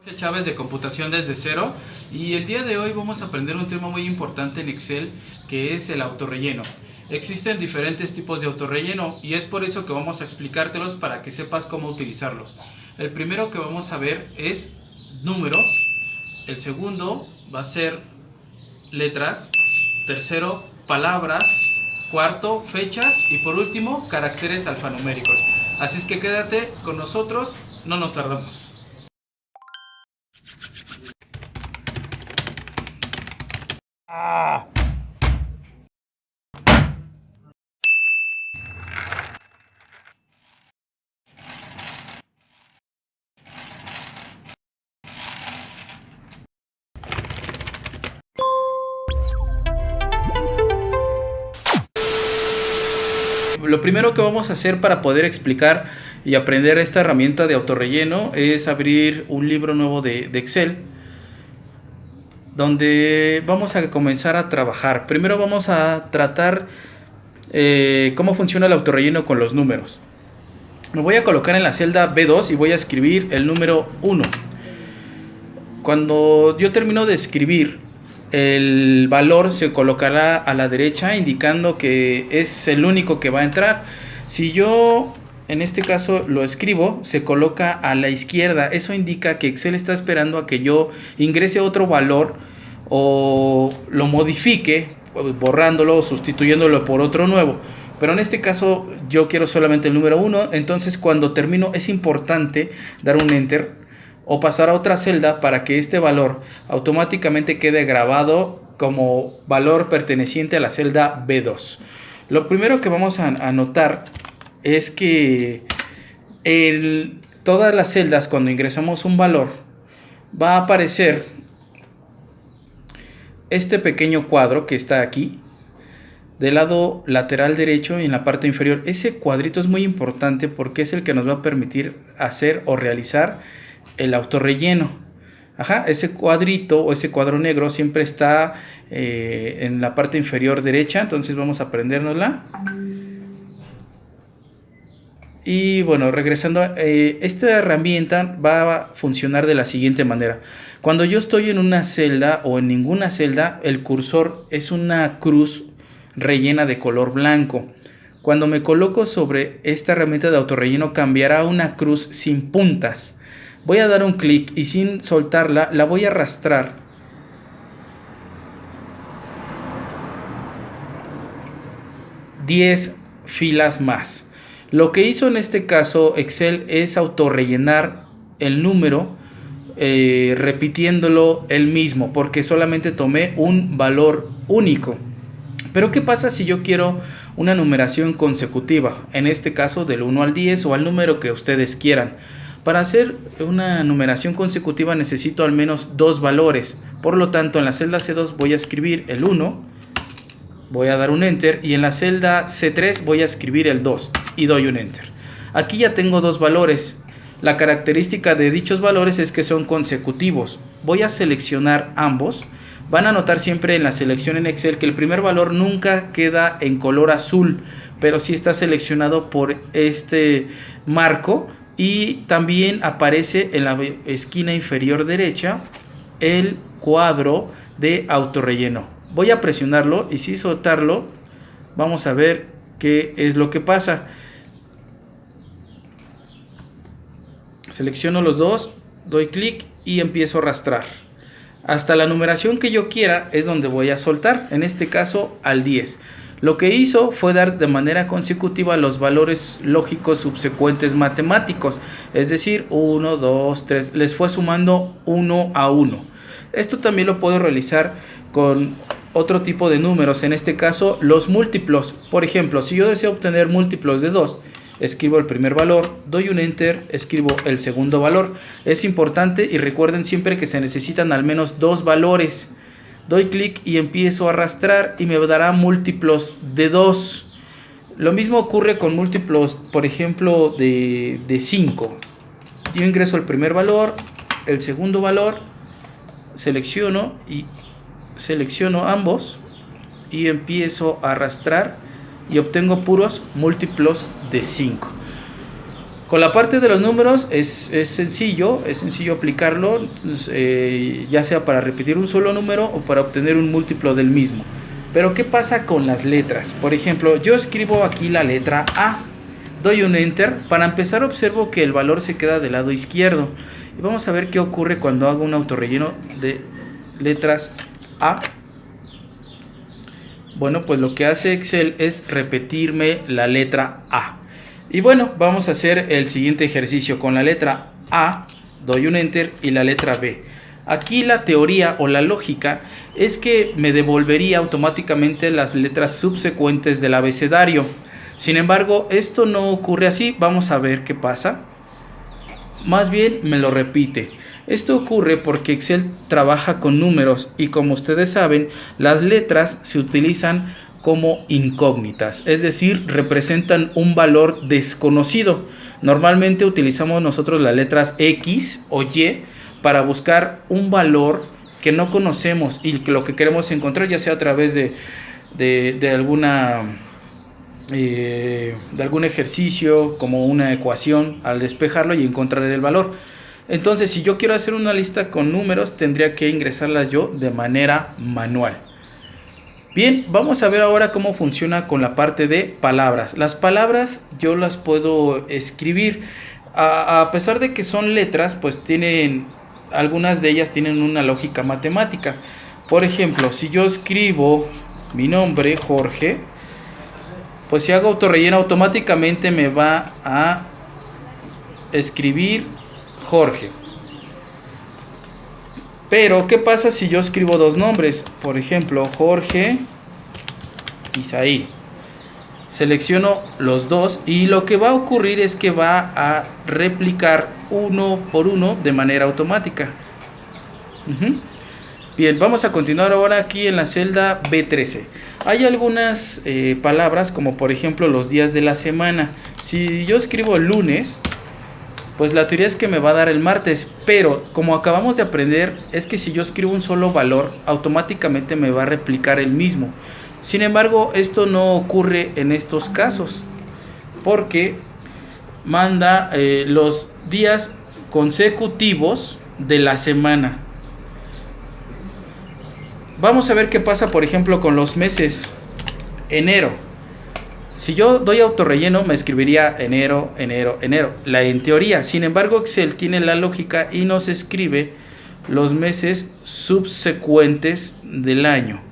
Jorge Chávez de Computación desde cero, y el día de hoy vamos a aprender un tema muy importante en Excel, que es el autorrelleno. Existen diferentes tipos de autorrelleno y es por eso que vamos a explicártelos para que sepas cómo utilizarlos. El primero que vamos a ver es número, el segundo va a ser letras, tercero palabras, cuarto fechas y por último caracteres alfanuméricos. Así es que quédate con nosotros, no nos tardamos. Lo primero que vamos a hacer para poder explicar y aprender esta herramienta de autorrelleno es abrir un libro nuevo de Excel, donde vamos a comenzar a trabajar. Primero vamos a tratar cómo funciona el autorrelleno con los números. Me voy a colocar en la celda B2 y voy a escribir el número 1. Cuando yo termino de escribir, el valor se colocará a la derecha indicando que es el único que va a entrar. Si yo en este caso lo escribo, se coloca a la izquierda. Eso indica que Excel está esperando a que yo ingrese otro valor o lo modifique, borrándolo o sustituyéndolo por otro nuevo. Pero en este caso yo quiero solamente el número 1. Entonces cuando termino es importante dar un enter o pasar a otra celda para que este valor automáticamente quede grabado como valor perteneciente a la celda B2. Lo primero que vamos a notar es que en todas las celdas, cuando ingresamos un valor, va a aparecer este pequeño cuadro que está aquí del lado lateral derecho y en la parte inferior. Ese cuadrito es muy importante porque es el que nos va a permitir hacer o realizar el autorrelleno. Ese cuadrito o ese cuadro negro siempre está en la parte inferior derecha. Entonces vamos a aprendérnosla. Y bueno, regresando, esta herramienta va a funcionar de la siguiente manera. Cuando yo estoy en una celda o en ninguna celda, el cursor es una cruz rellena de color blanco. Cuando me coloco sobre esta herramienta de autorrelleno, cambiará a una cruz sin puntas. Voy a dar un clic y sin soltarla la voy a arrastrar ...10 filas más. Lo que hizo en este caso Excel es autorrellenar el número repitiéndolo él mismo, porque solamente tomé un valor único. Pero ¿qué pasa si yo quiero una numeración consecutiva? En este caso del 1 al 10 o al número que ustedes quieran. Para hacer una numeración consecutiva necesito al menos dos valores. Por lo tanto, en la celda C2 voy a escribir el 1, voy a dar un enter, y en la celda C3 voy a escribir el 2 y doy un enter. Aquí ya tengo dos valores. La característica de dichos valores es que son consecutivos. Voy a seleccionar ambos. Van a notar siempre en la selección en Excel que el primer valor nunca queda en color azul, pero sí está seleccionado por este marco. Y también aparece en la esquina inferior derecha el cuadro de autorrelleno. Voy a presionarlo y sin soltarlo vamos a ver qué es lo que pasa. Selecciono los dos, doy clic y empiezo a arrastrar. Hasta la numeración que yo quiera es donde voy a soltar, en este caso al 10. Lo que hizo fue dar de manera consecutiva los valores lógicos subsecuentes matemáticos, es decir, 1, 2, 3, les fue sumando 1 a 1. Esto también lo puedo realizar con otro tipo de números, en este caso los múltiplos. Por ejemplo, si yo deseo obtener múltiplos de 2, escribo el primer valor, doy un enter, escribo el segundo valor. Es importante y recuerden siempre que se necesitan al menos dos valores. Doy clic y empiezo a arrastrar y me dará múltiplos de 2. Lo mismo ocurre con múltiplos, por ejemplo, de 5. Yo ingreso el primer valor, el segundo valor, selecciono ambos y empiezo a arrastrar y obtengo puros múltiplos de 5. Con la parte de los números es sencillo aplicarlo, ya sea para repetir un solo número o para obtener un múltiplo del mismo. Pero ¿qué pasa con las letras? Por ejemplo, yo escribo aquí la letra A, doy un enter, para empezar observo que el valor se queda del lado izquierdo. Y vamos a ver qué ocurre cuando hago un autorrelleno de letras A. Bueno, pues lo que hace Excel es repetirme la letra A. Y bueno, vamos a hacer el siguiente ejercicio. Con la letra A, doy un enter y la letra B. Aquí la teoría o la lógica es que me devolvería automáticamente las letras subsecuentes del abecedario. Sin embargo, esto no ocurre así. Vamos a ver qué pasa. Más bien me lo repite. Esto ocurre porque Excel trabaja con números y, como ustedes saben, las letras se utilizan como incógnitas, es decir, representan un valor desconocido. Normalmente utilizamos nosotros las letras X o Y para buscar un valor que no conocemos y que lo que queremos encontrar, ya sea a través de algún ejercicio, como una ecuación, al despejarlo y encontrar el valor. Entonces, si yo quiero hacer una lista con números, tendría que ingresarlas yo de manera manual. Bien, vamos a ver ahora cómo funciona con la parte de palabras. Las palabras yo las puedo escribir. A pesar de que son letras, pues algunas de ellas tienen una lógica matemática. Por ejemplo, si yo escribo mi nombre, Jorge, pues si hago autorrelleno, automáticamente me va a escribir Jorge. Pero, ¿qué pasa si yo escribo dos nombres? Por ejemplo, Jorge Isaí. Selecciono los dos y lo que va a ocurrir es que va a replicar uno por uno de manera automática. Bien, vamos a continuar ahora aquí en la celda B13. Hay algunas palabras, como por ejemplo los días de la semana. Si yo escribo lunes, pues la teoría es que me va a dar el martes, pero como acabamos de aprender, es que si yo escribo un solo valor, automáticamente me va a replicar el mismo. Sin embargo, esto no ocurre en estos casos, porque manda los días consecutivos de la semana. Vamos a ver qué pasa, por ejemplo, con los meses. Enero. Si yo doy autorrelleno, me escribiría enero, en teoría. Sin embargo, Excel tiene la lógica y nos escribe los meses subsecuentes del año.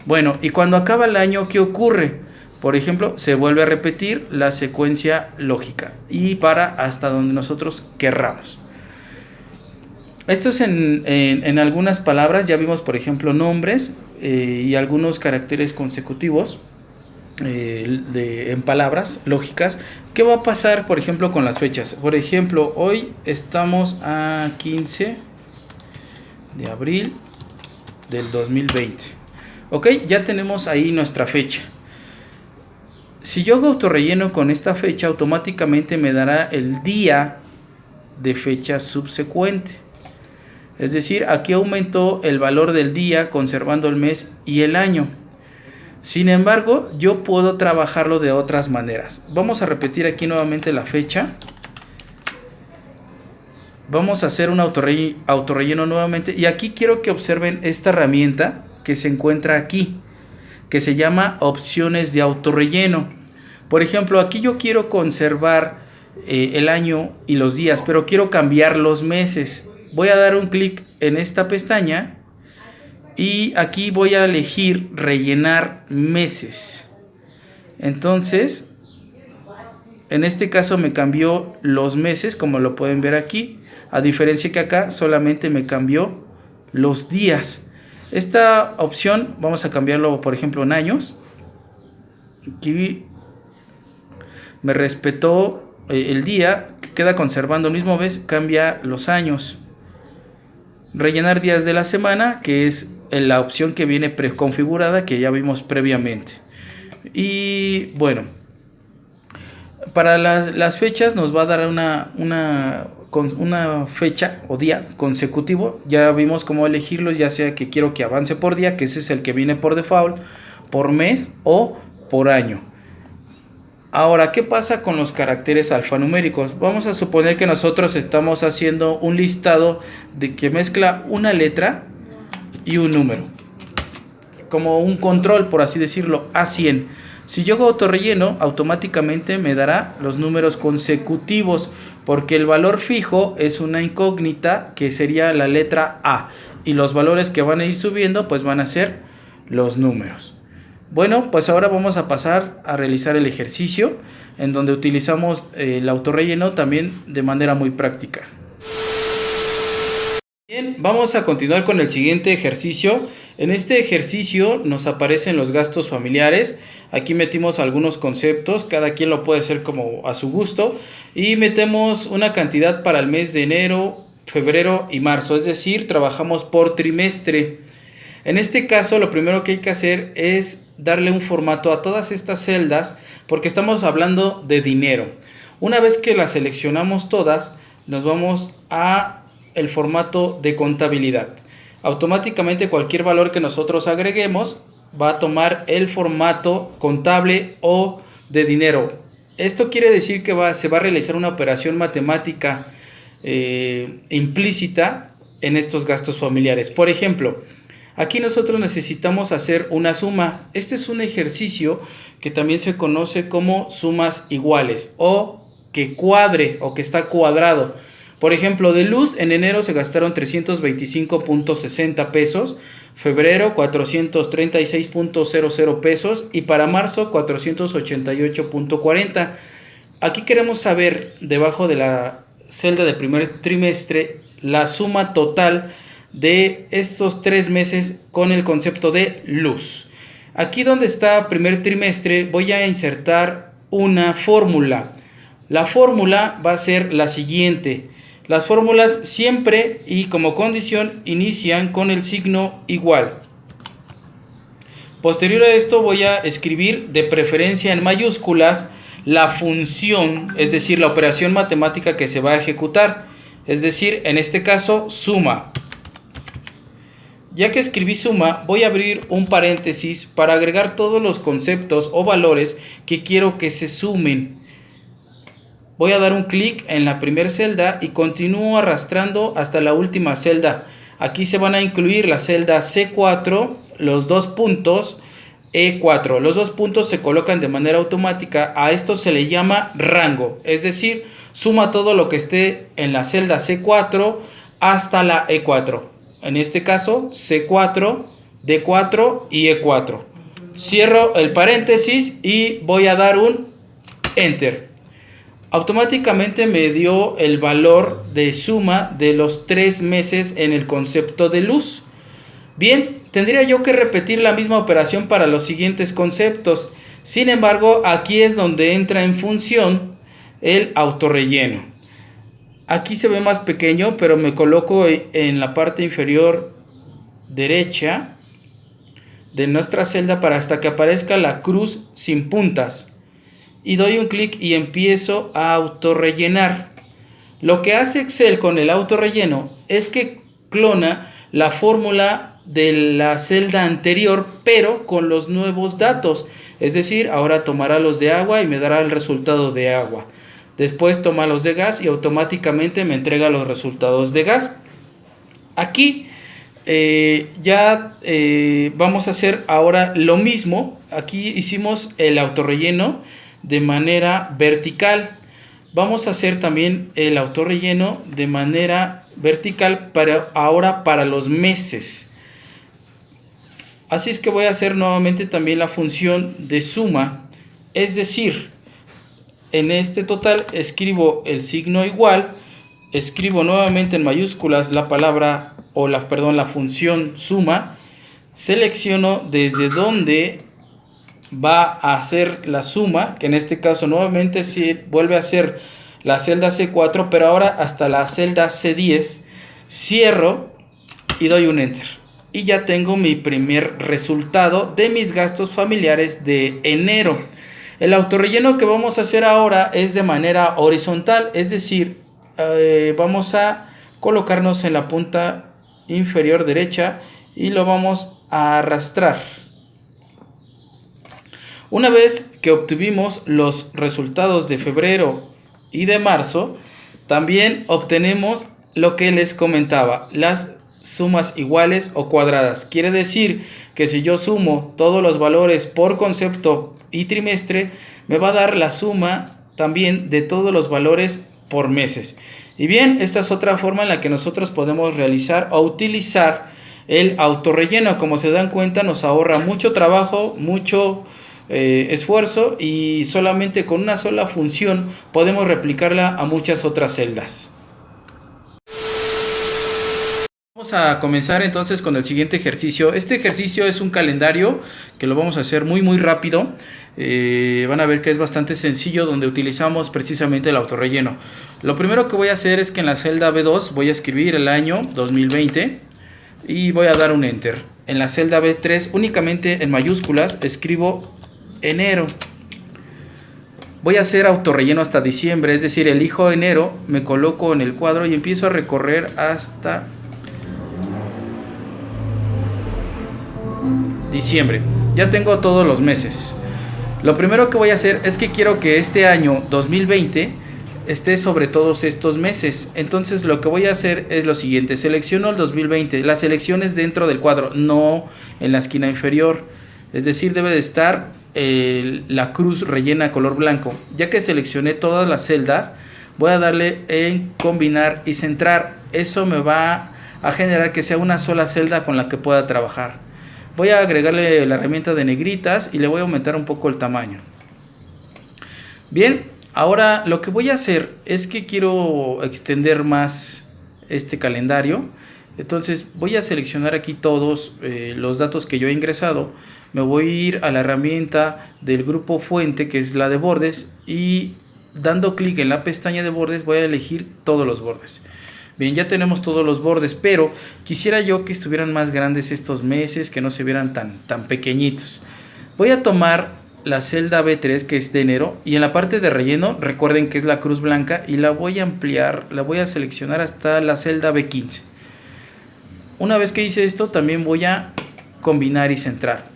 Bueno, y cuando acaba el año, ¿qué ocurre? Por ejemplo, se vuelve a repetir la secuencia lógica y para hasta donde nosotros querramos. Esto es en algunas palabras. Ya vimos, por ejemplo, nombres y algunos caracteres consecutivos. En palabras lógicas. ¿Qué va a pasar, por ejemplo, con las fechas? Por ejemplo, hoy estamos a 15 de abril del 2020. Ok, ya tenemos ahí nuestra fecha. Si yo hago autorrelleno con esta fecha, automáticamente me dará el día de fecha subsecuente. Es decir, aquí aumentó el valor del día conservando el mes y el año. Sin embargo, yo puedo trabajarlo de otras maneras. Vamos a repetir aquí nuevamente la fecha. Vamos a hacer un autorrelleno nuevamente. Y aquí quiero que observen esta herramienta que se encuentra aquí, que se llama opciones de autorrelleno. Por ejemplo, aquí yo quiero conservar el año y los días, pero quiero cambiar los meses. Voy a dar un clic en esta pestaña. Y aquí voy a elegir rellenar meses. Entonces, en este caso me cambió los meses, como lo pueden ver aquí. A diferencia que acá solamente me cambió los días. Esta opción vamos a cambiarlo, por ejemplo, en años. Aquí me respetó el día, queda conservando el mismo mes, cambia los años. Rellenar días de la semana, que es la opción que viene preconfigurada, que ya vimos previamente. Y bueno, para las fechas nos va a dar una fecha o día consecutivo. Ya vimos cómo elegirlos, ya sea que quiero que avance por día, que ese es el que viene por default, por mes o por año. Ahora, ¿qué pasa con los caracteres alfanuméricos? Vamos a suponer que nosotros estamos haciendo un listado de que mezcla una letra y un número, como un control, por así decirlo, A100. Si yo hago autorrelleno, automáticamente me dará los números consecutivos, porque el valor fijo es una incógnita que sería la letra A, y los valores que van a ir subiendo pues van a ser los números. Bueno, pues ahora vamos a pasar a realizar el ejercicio en donde utilizamos el autorrelleno también de manera muy práctica. Bien, vamos a continuar con el siguiente ejercicio. En este ejercicio nos aparecen los gastos familiares. Aquí metimos algunos conceptos, cada quien lo puede hacer como a su gusto. Y metemos una cantidad para el mes de enero, febrero y marzo, es decir, trabajamos por trimestre. En este caso, lo primero que hay que hacer es darle un formato a todas estas celdas, porque estamos hablando de dinero. Una vez que las seleccionamos todas, nos vamos a el formato de contabilidad. Automáticamente cualquier valor que nosotros agreguemos va a tomar el formato contable o de dinero. Esto quiere decir que se va a realizar una operación matemática implícita en estos gastos familiares. Por ejemplo, aquí nosotros necesitamos hacer una suma. Este es un ejercicio que también se conoce como sumas iguales o que cuadre o que está cuadrado. Por ejemplo, de luz en enero se gastaron 325.60 pesos, febrero 436.00 pesos y para marzo 488.40. Aquí queremos saber debajo de la celda del primer trimestre la suma total de estos 3 meses con el concepto de luz. Aquí donde está primer trimestre voy a insertar una fórmula. La fórmula va a ser la siguiente. Las fórmulas siempre y como condición inician con el signo igual. Posterior a esto voy a escribir de preferencia en mayúsculas la función, es decir, la operación matemática que se va a ejecutar. Es decir, en este caso, suma. Ya que escribí suma, voy a abrir un paréntesis para agregar todos los conceptos o valores que quiero que se sumen. Voy a dar un clic en la primera celda y continúo arrastrando hasta la última celda. Aquí se van a incluir la celda C4, los dos puntos E4. Los dos puntos se colocan de manera automática. A esto se le llama rango, es decir, suma todo lo que esté en la celda C4 hasta la E4. En este caso, C4, D4 y E4. Cierro el paréntesis y voy a dar un Enter. Automáticamente me dio el valor de suma de los 3 meses en el concepto de luz. Bien, tendría yo que repetir la misma operación para los siguientes conceptos. Sin embargo, aquí es donde entra en función el autorrelleno. Aquí se ve más pequeño, pero me coloco en la parte inferior derecha de nuestra celda para hasta que aparezca la cruz sin puntas. Y doy un clic y empiezo a autorrellenar. Lo que hace Excel con el autorrelleno es que clona la fórmula de la celda anterior, pero con los nuevos datos. Es decir, ahora tomará los de agua y me dará el resultado de agua. Después toma los de gas y automáticamente me entrega los resultados de gas. Aquí vamos a hacer ahora lo mismo. Aquí hicimos el autorrelleno de manera vertical. Vamos a hacer también el autorrelleno de manera vertical ahora para los meses. Así es que voy a hacer nuevamente también la función de suma, es decir, en este total escribo el signo igual, escribo nuevamente en mayúsculas la palabra la función suma, selecciono desde donde va a hacer la suma, que en este caso nuevamente sí vuelve a ser la celda C4, pero ahora hasta la celda C10, cierro y doy un Enter. Y ya tengo mi primer resultado de mis gastos familiares de enero. El autorrelleno que vamos a hacer ahora es de manera horizontal, es decir, vamos a colocarnos en la punta inferior derecha y lo vamos a arrastrar. Una vez que obtuvimos los resultados de febrero y de marzo, también obtenemos lo que les comentaba, las sumas iguales o cuadradas. Quiere decir que si yo sumo todos los valores por concepto y trimestre, me va a dar la suma también de todos los valores por meses. Y bien, esta es otra forma en la que nosotros podemos realizar o utilizar el autorrelleno. Como se dan cuenta, nos ahorra mucho trabajo, mucho esfuerzo, y solamente con una sola función podemos replicarla a muchas otras celdas. Vamos a comenzar entonces con el siguiente ejercicio. Este ejercicio es un calendario que lo vamos a hacer muy rápido. Van a ver que es bastante sencillo, donde utilizamos precisamente el autorrelleno. Lo primero que voy a hacer es que en la celda B2 voy a escribir el año 2020 y voy a dar un enter. En la celda B3 únicamente en mayúsculas escribo enero. Voy a hacer autorrelleno hasta diciembre, es decir, elijo enero, me coloco en el cuadro y empiezo a recorrer hasta diciembre. Ya tengo todos los meses. Lo primero que voy a hacer es que quiero que este año 2020 esté sobre todos estos meses. Entonces lo que voy a hacer es lo siguiente: selecciono el 2020. La selección es dentro del cuadro, no en la esquina inferior. Es decir, debe de estar la cruz rellena color blanco. Ya que seleccioné todas las celdas, voy a darle en combinar y centrar. Eso me va a generar que sea una sola celda con la que pueda trabajar. Voy a agregarle la herramienta de negritas y le voy a aumentar un poco el tamaño. Bien, ahora lo que voy a hacer es que quiero extender más este calendario. Entonces voy a seleccionar aquí todos los datos que yo he ingresado. Me voy a ir a la herramienta del grupo fuente, que es la de bordes, y dando clic en la pestaña de bordes voy a elegir todos los bordes. Bien, ya tenemos todos los bordes, pero quisiera yo que estuvieran más grandes estos meses, que no se vieran tan pequeñitos. Voy a tomar la celda B3, que es de enero, y en la parte de relleno recuerden que es la cruz blanca, y la voy a ampliar, la voy a seleccionar hasta la celda B15. Una vez que hice esto, también voy a combinar y centrar.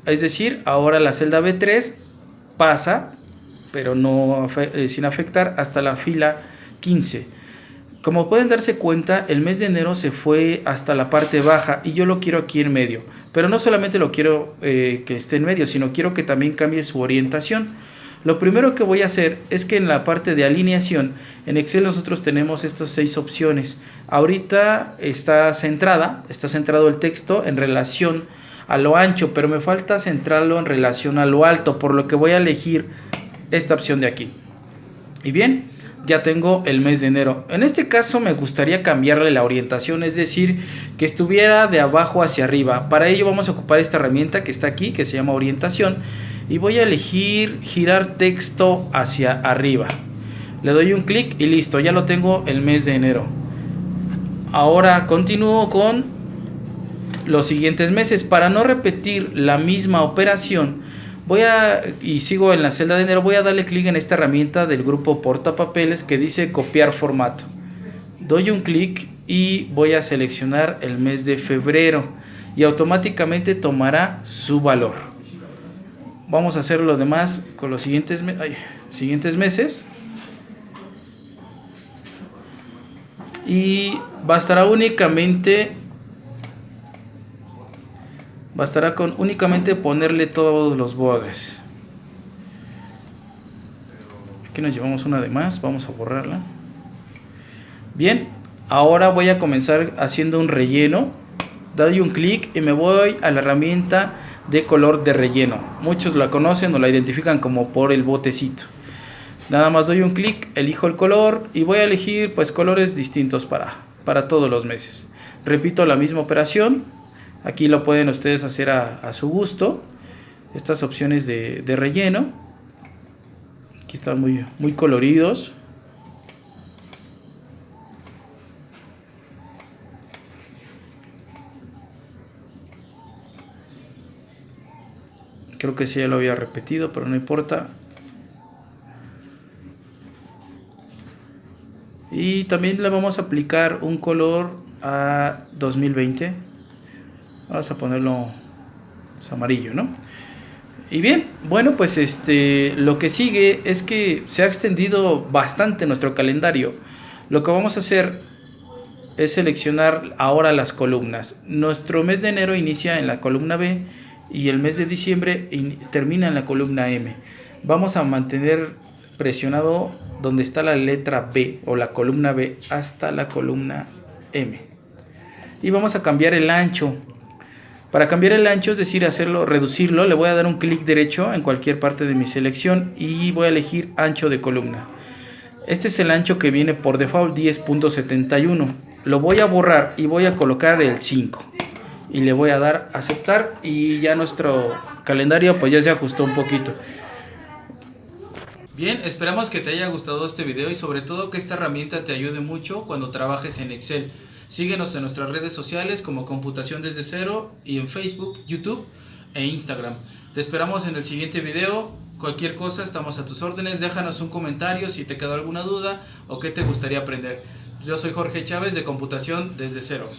Es decir, ahora la celda B3 pasa, pero no sin afectar, hasta la fila 15. Como pueden darse cuenta, el mes de enero se fue hasta la parte baja y yo lo quiero aquí en medio. Pero no solamente lo quiero que esté en medio, sino quiero que también cambie su orientación. Lo primero que voy a hacer es que en la parte de alineación, en Excel nosotros tenemos estas 6 opciones. Ahorita está centrado el texto en relación a lo ancho, pero me falta centrarlo en relación a lo alto, por lo que voy a elegir esta opción de aquí. Y bien, ya tengo el mes de enero. En este caso me gustaría cambiarle la orientación, es decir, que estuviera de abajo hacia arriba. Para ello vamos a ocupar esta herramienta que está aquí, que se llama orientación, y voy a elegir girar texto hacia arriba. Le doy un clic y listo, ya lo tengo el mes de enero. Ahora continúo con los siguientes meses. Para no repetir la misma operación, y sigo en la celda de enero, voy a darle clic en esta herramienta del grupo portapapeles que dice copiar formato. Doy un clic y voy a seleccionar el mes de febrero y automáticamente tomará su valor. Vamos a hacer lo demás con los siguientes meses. Y bastará con únicamente ponerle todos los bordes. Aquí nos llevamos una de más, vamos a borrarla. Bien, ahora voy a comenzar haciendo un relleno. Doy un clic y me voy a la herramienta de color de relleno. Muchos la conocen o la identifican como por el botecito. Nada más doy un clic, elijo el color y voy a elegir pues colores distintos para todos los meses. Repito la misma operación. Aquí lo pueden ustedes hacer a su gusto. Estas opciones de relleno. Aquí están muy coloridos. Creo que sí ya lo había repetido, pero no importa. Y también le vamos a aplicar un color a 2020. Vamos a ponerlo amarillo, ¿no? Y bien, bueno, pues lo que sigue es que se ha extendido bastante nuestro calendario. Lo que vamos a hacer es seleccionar ahora las columnas. Nuestro mes de enero inicia en la columna B y el mes de diciembre termina en la columna M. Vamos a mantener presionado donde está la letra B o la columna B hasta la columna M. Y vamos a cambiar el ancho. Para cambiar el ancho, es decir, hacerlo, reducirlo, le voy a dar un clic derecho en cualquier parte de mi selección y voy a elegir ancho de columna. Este es el ancho que viene por default, 10.71. Lo voy a borrar y voy a colocar el 5. Y le voy a dar aceptar y ya nuestro calendario pues ya se ajustó un poquito. Bien, esperamos que te haya gustado este video y sobre todo que esta herramienta te ayude mucho cuando trabajes en Excel. Síguenos en nuestras redes sociales como Computación desde Cero y en Facebook, YouTube e Instagram. Te esperamos en el siguiente video. Cualquier cosa, estamos a tus órdenes. Déjanos un comentario si te quedó alguna duda o qué te gustaría aprender. Yo soy Jorge Chávez de Computación desde Cero.